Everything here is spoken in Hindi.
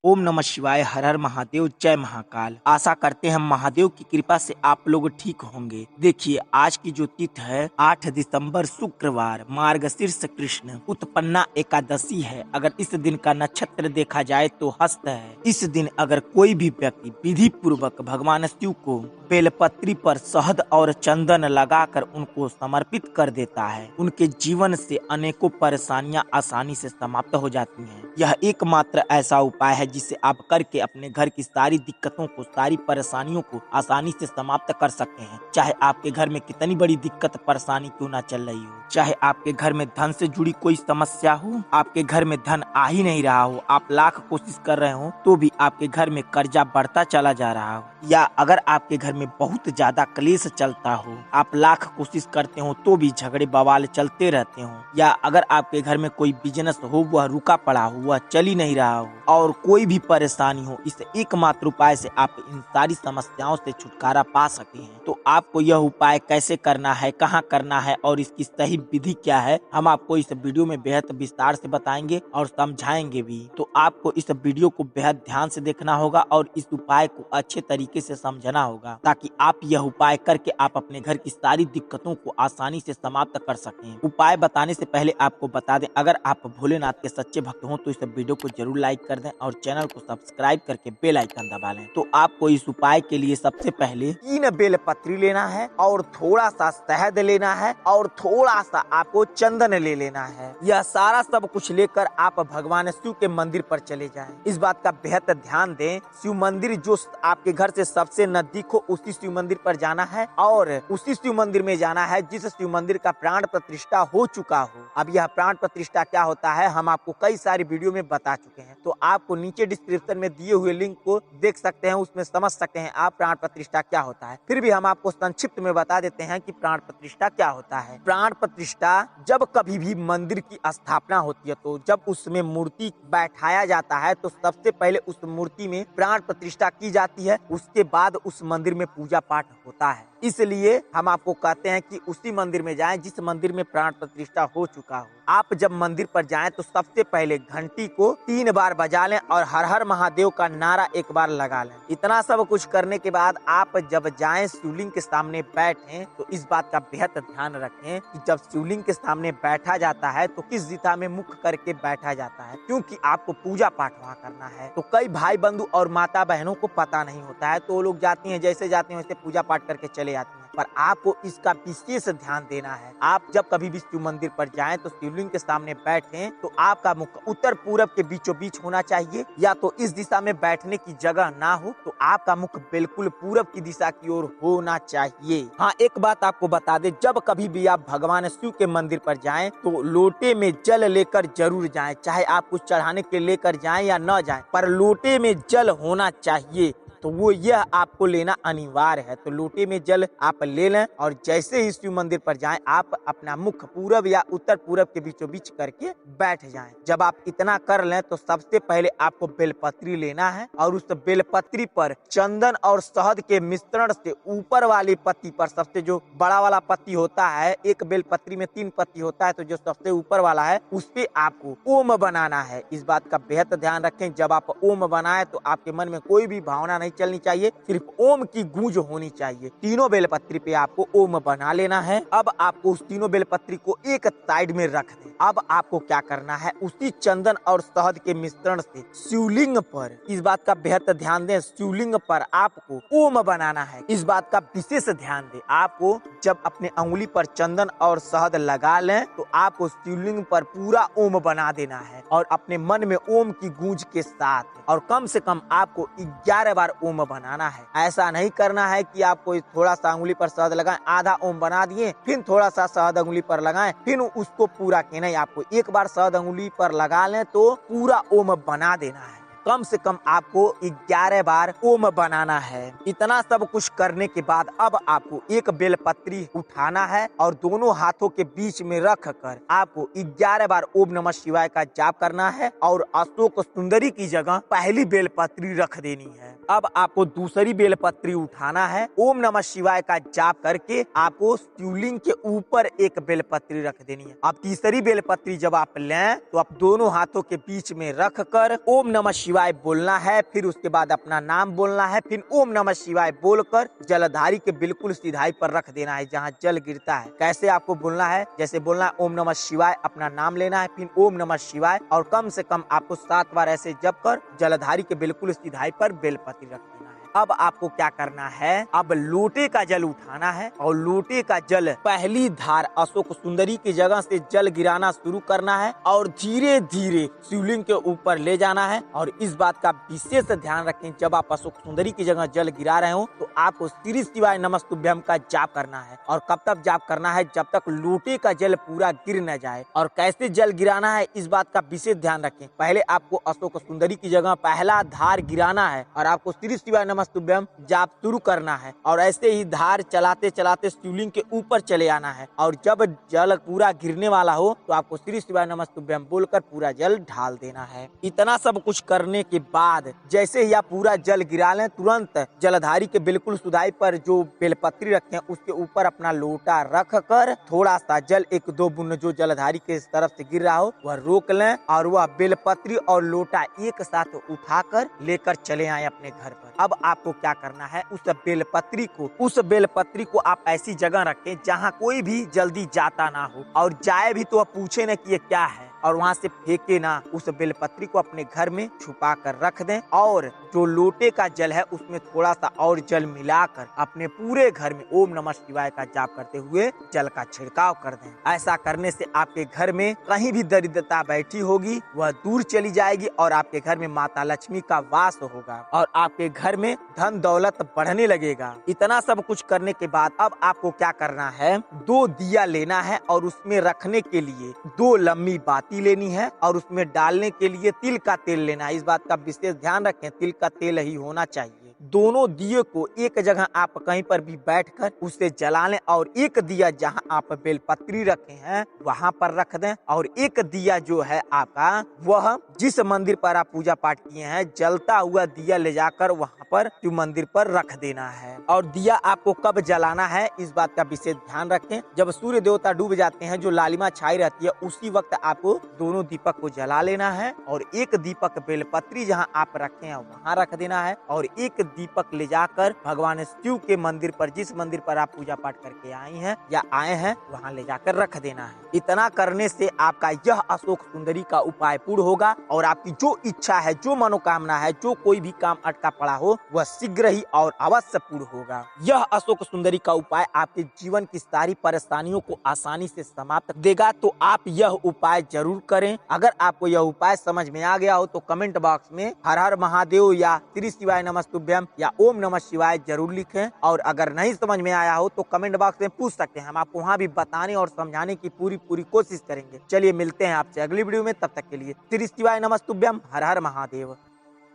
ओम नमः शिवाय। हर हर महादेव। जय महाकाल। आशा करते हैं महादेव की कृपा से आप लोग ठीक होंगे। देखिए आज की जो तिथि है 8 दिसंबर शुक्रवार, मार्गशीर्ष कृष्ण उत्पन्ना एकादशी है। अगर इस दिन का नक्षत्र देखा जाए तो हस्त है। इस दिन अगर कोई भी व्यक्ति विधि पूर्वक भगवान शिव को बेलपत्री पर शहद और चंदन लगाकर उनको समर्पित कर देता है, उनके जीवन से अनेकों परेशानियां आसानी से समाप्त हो जाती हैं। यह एकमात्र ऐसा उपाय है जिसे आप करके अपने घर की सारी दिक्कतों को, सारी परेशानियों को आसानी से समाप्त कर सकते हैं। चाहे आपके घर में कितनी बड़ी दिक्कत परेशानी क्यों ना चल रही हो, चाहे आपके घर में धन से जुड़ी कोई समस्या हो, आपके घर में धन आ ही नहीं रहा हो, आप लाख कोशिश कर रहे हो तो भी आपके घर में कर्जा बढ़ता चला जा रहा हो, या अगर आपके घर में बहुत ज्यादा क्लेश चलता हो, आप लाख कोशिश करते हो तो भी झगड़े बवाल चलते रहते हो, या अगर आपके घर में कोई बिजनेस हो वह रुका पड़ा हो, वह चल ही नहीं रहा हो, और कोई भी परेशानी हो, इस एकमात्र उपाय से आप इन सारी समस्याओं से छुटकारा पा सकते हैं। तो आपको यह उपाय कैसे करना है, कहाँ करना है और इसकी सही विधि क्या है, हम आपको इस वीडियो में बेहद विस्तार से बताएंगे और समझाएंगे भी। तो आपको इस वीडियो को बेहद ध्यान से देखना होगा और इस उपाय को अच्छे तरीके से समझना होगा, ताकि आप यह उपाय करके आप अपने घर की सारी दिक्कतों को आसानी से समाप्त कर सकें। उपाय बताने से पहले आपको बता दें, अगर आप भोलेनाथ के सच्चे भक्त हो तो इस वीडियो को जरूर लाइक कर दें और चैनल को सब्सक्राइब करके बेल आइकन दबा लें। तो आपको इस उपाय के लिए सबसे पहले 3 बेलपत्री लेना है और थोड़ा सा शहद लेना है और थोड़ा सा आपको चंदन ले लेना है। यह सारा सब कुछ लेकर आप भगवान शिव के मंदिर पर चले जाएं। इस बात का बेहद ध्यान दें, शिव मंदिर जो आपके घर से सबसे नजदीक हो उसी शिव मंदिर पर जाना है और उसी शिव मंदिर में जाना है जिस शिव मंदिर का प्राण प्रतिष्ठा हो चुका हो। अब यह प्राण प्रतिष्ठा क्या होता है हम आपको कई सारी वीडियो में बता चुके हैं, तो आपको नीचे डिस्क्रिप्शन में दिए हुए लिंक को देख सकते हैं, उसमें समझ सकते हैं आप प्राण प्रतिष्ठा क्या होता है। फिर भी हम आपको संक्षिप्त में बता देते हैं कि प्राण प्रतिष्ठा क्या होता है। प्राण प्रतिष्ठा जब कभी भी मंदिर की स्थापना होती है, तो जब उसमें मूर्ति बैठाया जाता है तो सबसे पहले उस मूर्ति में प्राण प्रतिष्ठा की जाती है, उसके बाद उस मंदिर में पूजा पाठ होता है। इसलिए हम आपको कहते हैं कि उसी मंदिर में जाएं जिस मंदिर में प्राण प्रतिष्ठा हो चुका हो। आप जब मंदिर पर जाएं तो सबसे पहले घंटी को 3 बार बजा लें और हर हर महादेव का नारा 1 बार लगा लें। इतना सब कुछ करने के बाद आप जब जाएं शिवलिंग के सामने बैठें तो इस बात का बेहद ध्यान रखें कि जब शिवलिंग के सामने बैठा जाता है तो किस दिशा में मुख करके बैठा जाता है, क्योंकि आपको पूजा पाठ वहाँ करना है। तो कई भाई बंधु और माता बहनों को पता नहीं होता है, तो वो लोग जाती हैं, जैसे जाती हैं वैसे पूजा पाठ करके चले आती हैं, पर आपको इसका विशेष ध्यान देना है। आप जब कभी भी शिव मंदिर पर जाएं तो शिवलिंग के सामने बैठें तो आपका मुख उत्तर पूरब के बीचों बीच होना चाहिए, या तो इस दिशा में बैठने की जगह ना हो तो आपका मुख बिल्कुल पूरब की दिशा की ओर होना चाहिए। हाँ, एक बात आपको बता दें, जब कभी भी आप भगवान शिव के मंदिर पर जाएं तो लोटे में जल लेकर जरूर जाएं, चाहे आप कुछ चढ़ाने के लेकर जाएं या न जाएं, पर लोटे में जल होना चाहिए। तो वो यह आपको लेना अनिवार्य है। तो लोटे में जल आप ले लें और जैसे ही शिव मंदिर पर जाएं आप अपना मुख पूरब या उत्तर पूरब के बीचों बीच करके बैठ जाएं। जब आप इतना कर लें तो सबसे पहले आपको बेलपत्री लेना है और उस बेलपत्री पर चंदन और शहद के मिश्रण से ऊपर वाली पत्ती पर, सबसे जो बड़ा वाला पत्ती होता है, एक बेलपत्री में 3 पत्ती होता है, तो जो सबसे ऊपर वाला है उस पे आपको ओम बनाना है। इस बात का बेहद ध्यान रखें, जब आप ओम बनाए तो आपके मन में कोई भी भावना नहीं चलनी चाहिए, सिर्फ ओम की गूंज होनी चाहिए। तीनों बेलपत्री पे आपको ओम बना लेना है। अब आपको उस तीनों बेलपत्री को एक साइड में रख दें। अब आपको क्या करना है, उसी चंदन और शहद के मिश्रण से शिवलिंग पर, इस बात का बेहद ध्यान दें, शिवलिंग पर आपको ओम बनाना है। इस बात का विशेष ध्यान दें। आपको जब अपने अंगुली पर चंदन और शहद लगा लें तो आपको शिवलिंग पर पूरा ओम बना देना है और अपने मन में ओम की गूंज के साथ, और कम से कम आपको 11 बार ओम बनाना है। ऐसा नहीं करना है कि आपको थोड़ा सा अंगुली पर शहद लगाएं, आधा ओम बना दिए, फिर थोड़ा सा शहद अंगुली पर लगाएं, फिर उसको पूरा के नहीं, आपको 1 बार शहद अंगुली पर लगा लें तो पूरा ओम बना देना है। कम से कम आपको 11 बार ओम बनाना है। इतना सब कुछ करने के बाद अब आपको एक बेलपत्री उठाना है और दोनों हाथों के बीच में रख कर आपको 11 बार ओम नमः शिवाय का जाप करना है और अशोक सुंदरी की जगह पहली बेलपत्री रख देनी है। अब आपको दूसरी बेलपत्री उठाना है, ओम नमः शिवाय का जाप करके आपको शिवलिंग के ऊपर एक बेलपत्री रख देनी है। अब तीसरी बेलपत्री जब आप लें तो आप दोनों हाथों के बीच में रख कर ओम नमः शिवाय शिवाय बोलना है, फिर उसके बाद अपना नाम बोलना है, फिर ओम नमः शिवाय बोलकर जलधारी के बिल्कुल सीधाई पर रख देना है जहाँ जल गिरता है। कैसे आपको बोलना है, जैसे बोलना है ओम नमः शिवाय, अपना नाम लेना है, फिर ओम नमः शिवाय और कम से कम आपको 7 बार ऐसे जप कर जलधारी के बिल्कुल सीधाई पर बेलपत्र रख देना है। अब आपको क्या करना है, अब लोटे का जल उठाना है और लोटे का जल पहली धार अशोक सुंदरी की जगह से जल गिराना शुरू करना है और धीरे धीरे शिवलिंग के ऊपर ले जाना है। और इस बात का विशेष ध्यान रखें, जब आप अशोक सुंदरी की जगह जल गिरा रहे हो तो आपको श्री शिवाय नमस्तुभ्यम का जाप करना है। और कब तक जाप करना है, जब तक लोटे का जल पूरा गिर न जाए। और कैसे जल गिराना है इस बात का विशेष ध्यान रखें। पहले आपको अशोक सुंदरी की जगह पहला धार गिराना है और आपको श्री शिवाय नमस्तुभ्यम जाप शुरू करना है और ऐसे ही धार चलाते चलाते शिवलिंग के ऊपर चले आना है। और जब जल पूरा गिरने वाला हो तो आपको श्री शिवाय नमस्तुभ्यम बोलकर पूरा जल ढाल देना है। इतना सब कुछ करने के बाद जैसे ही आप पूरा जल गिरा लें, तुरंत जलधारी के बिल्कुल सुधाई पर जो बेलपत्री रखे हैं उसके ऊपर अपना लोटा रख कर थोड़ा सा जल, 1-2 बूंद जो जलधारी के तरफ से गिर रहा हो वह रोक लें और वह बेलपत्री और लोटा एक साथ उठाकर लेकर चले आए अपने घर पर। अब आपको क्या करना है, उस बेलपत्री को आप ऐसी जगह रखें जहाँ कोई भी जल्दी जाता ना हो और जाए भी तो पूछे न कि ये क्या है, और वहाँ से फेंके ना। उस बेलपत्री को अपने घर में छुपा कर रख दें और जो लोटे का जल है उसमें थोड़ा सा और जल मिलाकर अपने पूरे घर में ओम नमः शिवाय का जाप करते हुए जल का छिड़काव कर दें। ऐसा करने से आपके घर में कहीं भी दरिद्रता बैठी होगी वह दूर चली जाएगी और आपके घर में माता लक्ष्मी का वास होगा और आपके घर में धन दौलत बढ़ने लगेगा। इतना सब कुछ करने के बाद अब आपको क्या करना है, 2 दिया लेना है और उसमें रखने के लिए 2 लंबी बाती लेनी है और उसमें डालने के लिए तिल का तेल लेना है। इस बात का विशेष ध्यान रखें, तिल का तेल ही होना चाहिए। दोनों दिए को एक जगह आप कहीं पर भी बैठकर उसे जला लें और एक दिया जहां आप बेलपत्री रखे हैं वहां पर रख दें और एक दिया जो है आपका वह जिस मंदिर पर आप पूजा पाठ किए हैं जलता हुआ दिया ले जाकर वहां पर शिव मंदिर पर रख देना है। और दिया आपको कब जलाना है इस बात का विशेष ध्यान रखें, जब सूर्य देवता डूब जाते हैं जो लालिमा छाई रहती है उसी वक्त आपको दोनों दीपक को जला लेना है और एक दीपक बेलपत्री जहां आप रखे हैं वहां रख देना है और एक दीपक ले जाकर भगवान शिव के मंदिर पर, जिस मंदिर पर आप पूजा पाठ करके आई हैं या आए हैं वहां ले जाकर रख देना है। इतना करने से आपका यह अशोक सुंदरी का उपाय पूर्ण होगा और आपकी जो इच्छा है, जो मनोकामना है, जो कोई भी काम अटका पड़ा हो वह शीघ्र ही और अवश्य पूर्ण होगा। यह अशोक सुंदरी का उपाय आपके जीवन की सारी परेशानियों को आसानी से समाप्त देगा, तो आप यह उपाय जरूर करें। अगर आपको यह उपाय समझ में आ गया हो तो कमेंट बॉक्स में हर हर महादेव या श्री शिवाय नमस्तुभ्यम या ओम नमः शिवाय जरूर लिखें। और अगर नहीं समझ में आया हो तो कमेंट बॉक्स में पूछ सकते हैं, हम आपको वहाँ भी बताने और समझाने की पूरी कोशिश करेंगे। चलिए मिलते हैं आपसे अगली वीडियो में, तब तक के लिए श्री शिवाय नमस्तुभ्यम, हर हर महादेव।